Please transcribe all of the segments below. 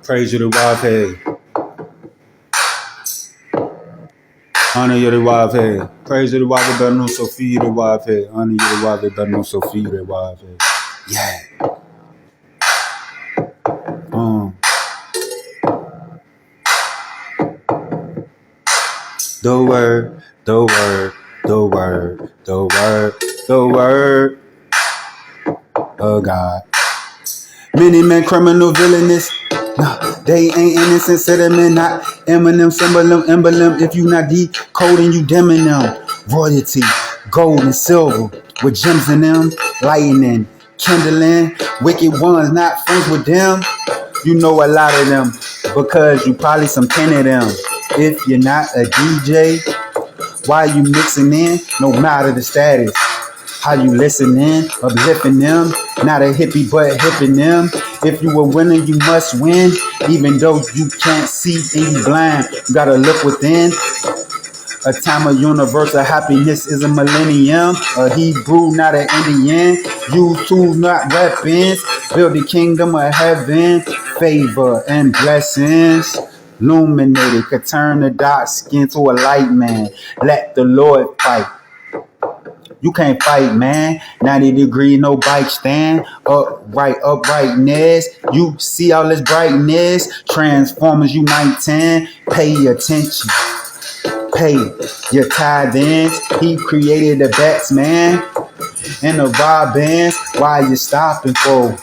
Praise you the Wave. Honor you the Wave. Praise you the Wave. Berno Sophie the Wave. Honor you the Wave. Berno Sophie the Wave. Yeah. The word, the word, the word, the word, the word of God. Many men criminal villainous. Nah, they ain't innocent, sediment, not Eminem, emblem. If you not decoding, you dimming them. Royalty, gold and silver, with gems in them, lightning, kindling. Wicked ones, not friends with them. You know a lot of them, because you probably some kin of them. If you're not a DJ, why you mixing in? No matter the status. How you listening, uplifting them, not a hippie but hipping them. If you a winner, you must win, even though you can't see and you blind. You gotta look within. A time of universal happiness is a millennium. A Hebrew, not an Indian. Use tools, not weapons. Build the kingdom of heaven. Favor and blessings. Illuminated, could turn the dark skin to a light man. Let the Lord fight. You can't fight, man. 90 degree, no bike stand. Uprightness. You see all this brightness. Transformers unite 10. Pay attention. Pay your tithes. He created the bats, man. And the vibe bands. Why you stopping for?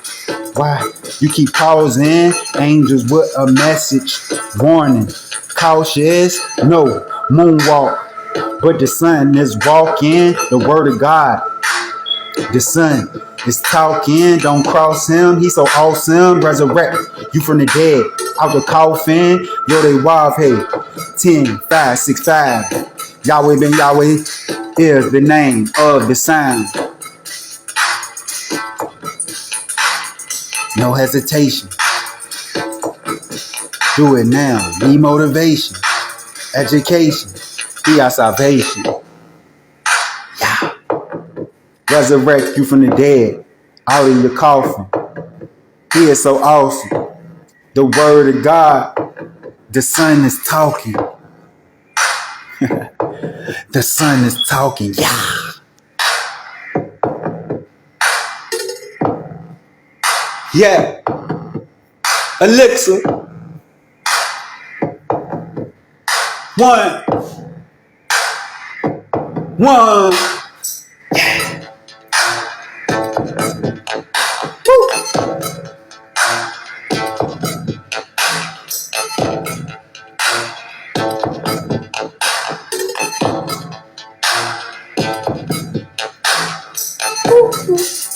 Why you keep pausing? Angels with a message. Warning. Cautious. No. Moonwalk. But the sun is walking, the word of God. The sun is talking, don't cross him. He's so awesome. Resurrect you from the dead, out the coffin. Yo, they wild, hey. 10, 5, 6, 5. Yahweh ben Yahweh is the name of the sign. No hesitation. Do it now. Need motivation. Education. Be our salvation. Yeah. Resurrect you from the dead, out of your coffin. He is so awesome. The word of God. The sun is talking. The sun is talking. Yeah. Yeah. Elixir. One. Yeah. Woo.